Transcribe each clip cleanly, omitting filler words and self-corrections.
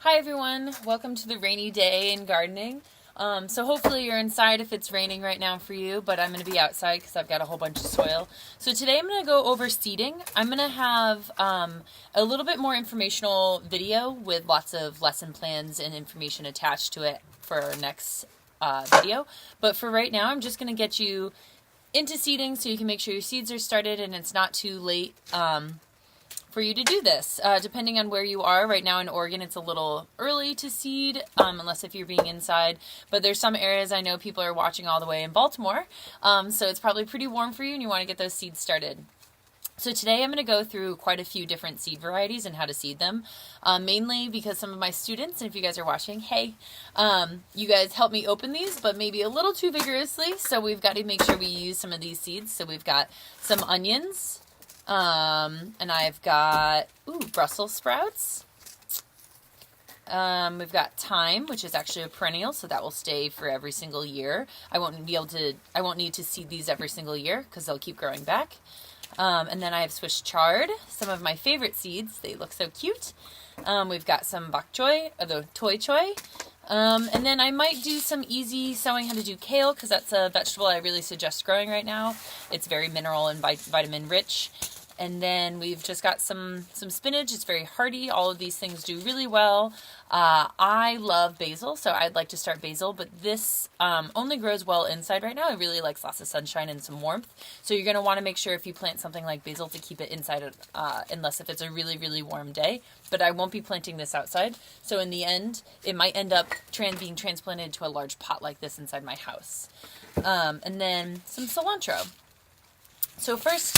Hi everyone, welcome to the rainy day in gardening. So hopefully you're inside if it's raining right now for you, but I'm going to be outside because I've got a whole bunch of soil. So today I'm going to go over seeding. I'm going to have a little bit more informational video with lots of lesson plans and information attached to it for our next video. But for right now, I'm just going to get you into seeding so you can make sure your seeds are started and it's not too late for you to do this. Depending on where you are, right now in Oregon it's a little early to seed, unless if you're being inside, but there's some areas I know people are watching all the way in Baltimore, so it's probably pretty warm for you and you want to get those seeds started. So today I'm going to go through quite a few different seed varieties and how to seed them, mainly because some of my students, and if you guys are watching, hey, you guys helped me open these, but maybe a little too vigorously, so we've got to make sure we use some of these seeds. So we've got some onions, and I've got, Brussels sprouts. We've got thyme, which is actually a perennial, so that will stay for every single year. I won't need to seed these every single year because they'll keep growing back. And then I have Swiss chard, some of my favorite seeds. They look so cute. We've got some bok choy, or the toi choy. And then I might do some easy showing how to do kale, because that's a vegetable I really suggest growing right now. It's very mineral and vitamin rich. And then we've just got some spinach. It's very hearty. All of these things do really well. I love basil, so I'd like to start basil, but this only grows well inside right now. It really likes lots of sunshine and some warmth. So you're going to want to make sure if you plant something like basil to keep it inside, unless if it's a really, really warm day. But I won't be planting this outside. So in the end, it might end up being transplanted to a large pot like this inside my house. And then some cilantro. So first,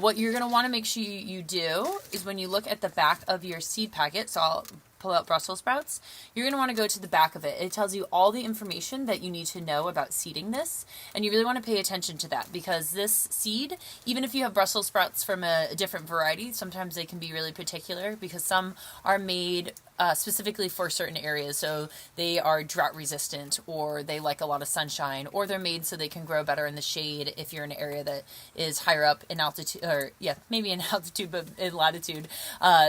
what you're going to want to make sure you do is when you look at the back of your seed packet, so I'll pull out Brussels sprouts, you're going to want to go to the back of it. It tells you all the information that you need to know about seeding this, and you really want to pay attention to that, because this seed, even if you have Brussels sprouts from a different variety, sometimes they can be really particular, because some are made specifically for certain areas, so they are drought resistant, or they like a lot of sunshine, or they're made so they can grow better in the shade if you're in an area that is higher up in altitude, or maybe in altitude, but in latitude,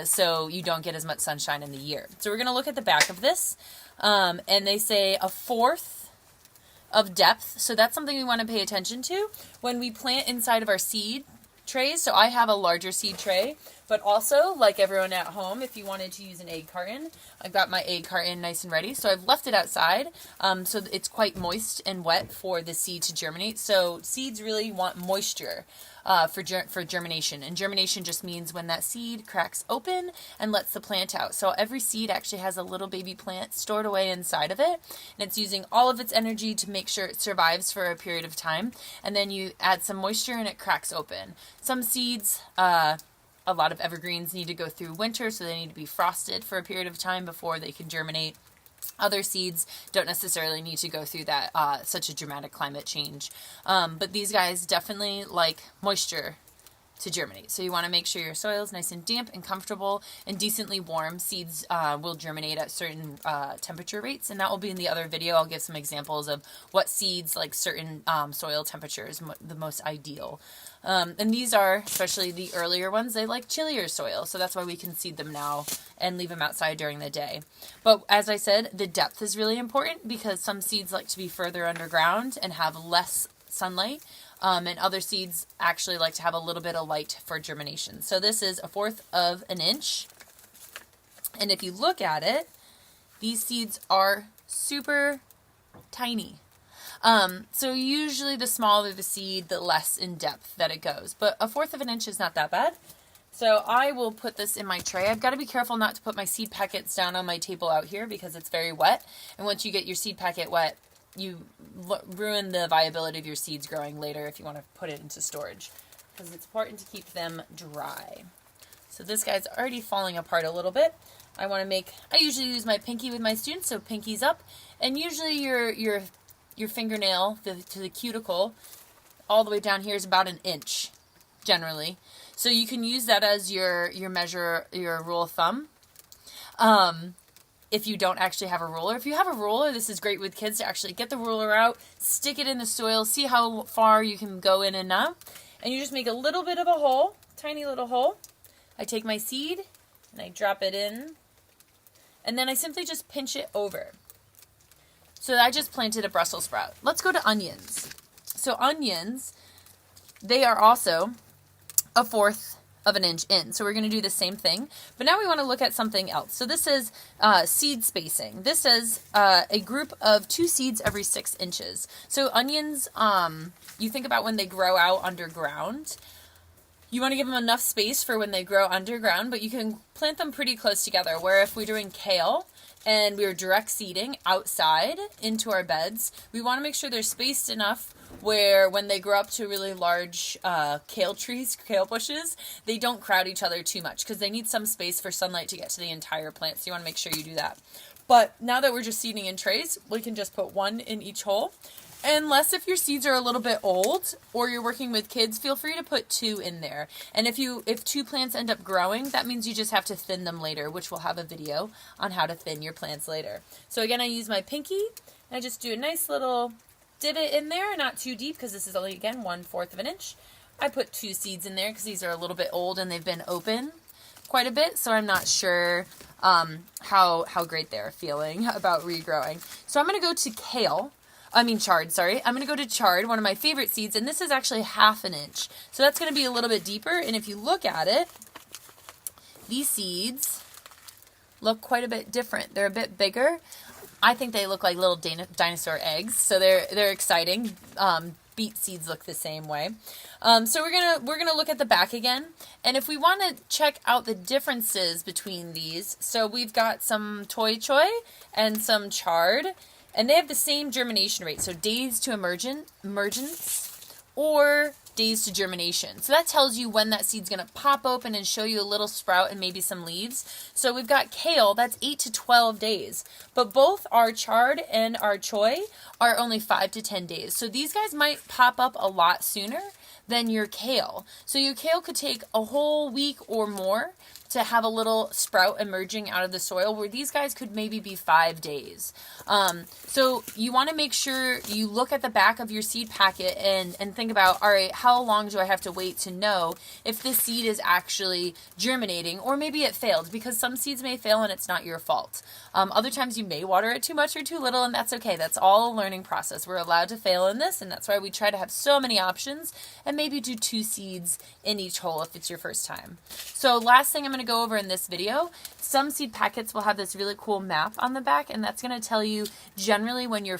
so you don't get as much sunshine in the year. So we're going to look at the back of this, and they say 1/4 of depth, so that's something we want to pay attention to when we plant inside of our seed trays. So I have a larger seed tray, but also, like everyone at home, if you wanted to use an egg carton, I've got my egg carton nice and ready. So I've left it outside, so it's quite moist and wet for the seed to germinate. So seeds really want moisture for germination. And germination just means when that seed cracks open and lets the plant out. So every seed actually has a little baby plant stored away inside of it, and it's using all of its energy to make sure it survives for a period of time. And then you add some moisture and it cracks open. Some seeds, a lot of evergreens need to go through winter, so they need to be frosted for a period of time before they can germinate. Other seeds don't necessarily need to go through that such a dramatic climate change. But these guys definitely like moisture to germinate. So you want to make sure your soil is nice and damp and comfortable and decently warm. Seeds will germinate at certain temperature rates, and that will be in the other video. I'll give some examples of what seeds like certain soil temperatures the most ideal. And these are, especially the earlier ones, they like chillier soil, so that's why we can seed them now and leave them outside during the day. But as I said, the depth is really important, because some seeds like to be further underground and have less sunlight, and other seeds actually like to have a little bit of light for germination. So this is 1/4 of an inch, and if you look at it, these seeds are super tiny. So usually the smaller the seed, the less in depth that it goes. But 1/4 of an inch is not that bad. So I will put this in my tray. I've got to be careful not to put my seed packets down on my table out here, because it's very wet. And once you get your seed packet wet, you ruin the viability of your seeds growing later if you want to put it into storage, because it's important to keep them dry. So this guy's already falling apart a little bit. I usually use my pinky with my students, so pinky's up. And usually your fingernail to the cuticle all the way down here is about 1 inch generally, so you can use that as your measure, your rule of thumb, if you don't actually have a ruler. If you have a ruler, this is great with kids to actually get the ruler out, stick it in the soil, see how far you can go in and out, and you just make a little bit of a hole, tiny little hole. I take my seed and I drop it in, and then I simply just pinch it over. So I just planted a Brussels sprout. Let's go to onions. So onions, they are also 1/4 of an inch in. So we're going to do the same thing. But now we want to look at something else. So this is seed spacing. This is a group of 2 seeds every 6 inches. So onions, you think about when they grow out underground. You want to give them enough space for when they grow underground, but you can plant them pretty close together. Where if we're doing kale and we're direct seeding outside into our beds, we want to make sure they're spaced enough where when they grow up to really large kale trees, kale bushes, they don't crowd each other too much because they need some space for sunlight to get to the entire plant. So you want to make sure you do that. But now that we're just seeding in trays, we can just put 1 in each hole. Unless if your seeds are a little bit old or you're working with kids, feel free to put 2 in there. And if 2 plants end up growing, that means you just have to thin them later, which we'll have a video on how to thin your plants later. So again, I use my pinky and I just do a nice little divot in there, not too deep because this is only, again, 1/4 of an inch. I put 2 seeds in there because these are a little bit old and they've been open quite a bit, so I'm not sure how great they're feeling about regrowing. So I'm going to go to chard, sorry. I'm going to go to chard, one of my favorite seeds, and this is actually 1/2 an inch. So that's going to be a little bit deeper, and if you look at it, these seeds look quite a bit different. They're a bit bigger. I think they look like little dinosaur eggs, so they're exciting. Beet seeds look the same way. So we're gonna look at the back again, and if we want to check out the differences between these, so we've got some toy choy and some chard, and they have the same germination rate, so days to emergence or days to germination. So that tells you when that seed's going to pop open and show you a little sprout and maybe some leaves. So we've got kale, that's 8 to 12 days. But both our chard and our choy are only 5 to 10 days. So these guys might pop up a lot sooner than your kale. So your kale could take a whole week or more to have a little sprout emerging out of the soil, where these guys could maybe be 5 days. So you want to make sure you look at the back of your seed packet and think about, all right, how long do I have to wait to know if this seed is actually germinating, or maybe it failed, because some seeds may fail and it's not your fault. Other times you may water it too much or too little, and that's okay. That's all a learning process. We're allowed to fail in this, and that's why we try to have so many options and maybe do 2 seeds in each hole if it's your first time. So last thing I'm going to go over in this video, some seed packets will have this really cool map on the back, and that's going to tell you generally when your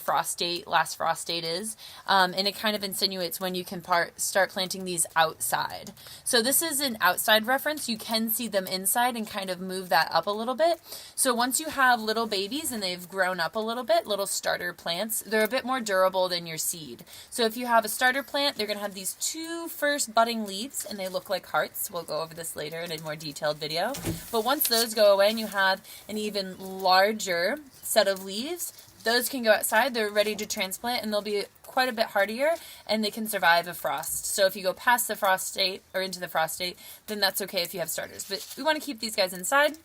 last frost date is, and it kind of insinuates when you can start planting these outside. So this is an outside reference. You can see them inside and kind of move that up a little bit. So once you have little babies and they've grown up a little bit, little starter plants, they're a bit more durable than your seed. So if you have a starter plant, they're going to have these 2 first budding leaves, and they look like hearts. We'll go over this later in a more detailed video. But once those go away and you have an even larger set of leaves, those can go outside. They're ready to transplant, and they'll be quite a bit hardier, and they can survive a frost. So if you go past the frost state or into the frost state, then that's okay if you have starters. But we want to keep these guys inside.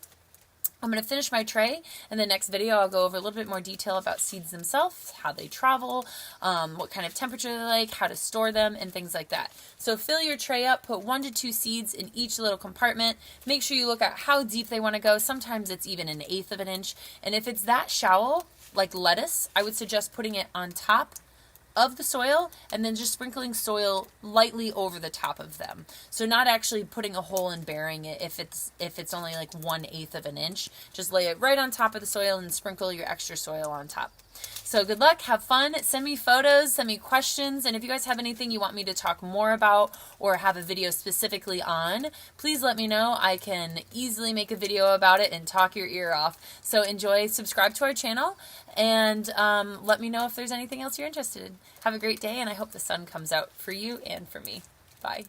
I'm going to finish my tray. In the next video, I'll go over a little bit more detail about seeds themselves, how they travel, what kind of temperature they like, how to store them, and things like that. So fill your tray up, put 1 to 2 seeds in each little compartment. Make sure you look at how deep they want to go. Sometimes it's even 1/8 of an inch. And if it's that shallow, like lettuce, I would suggest putting it on top of the soil and then just sprinkling soil lightly over the top of them. So not actually putting a hole and burying it if it's only like 1/8 of an inch. Just lay it right on top of the soil and sprinkle your extra soil on top. So good luck, have fun, send me photos, send me questions, and if you guys have anything you want me to talk more about or have a video specifically on, please let me know. I can easily make a video about it and talk your ear off. So enjoy, subscribe to our channel, and let me know if there's anything else you're interested in. Have a great day, and I hope the sun comes out for you and for me. Bye.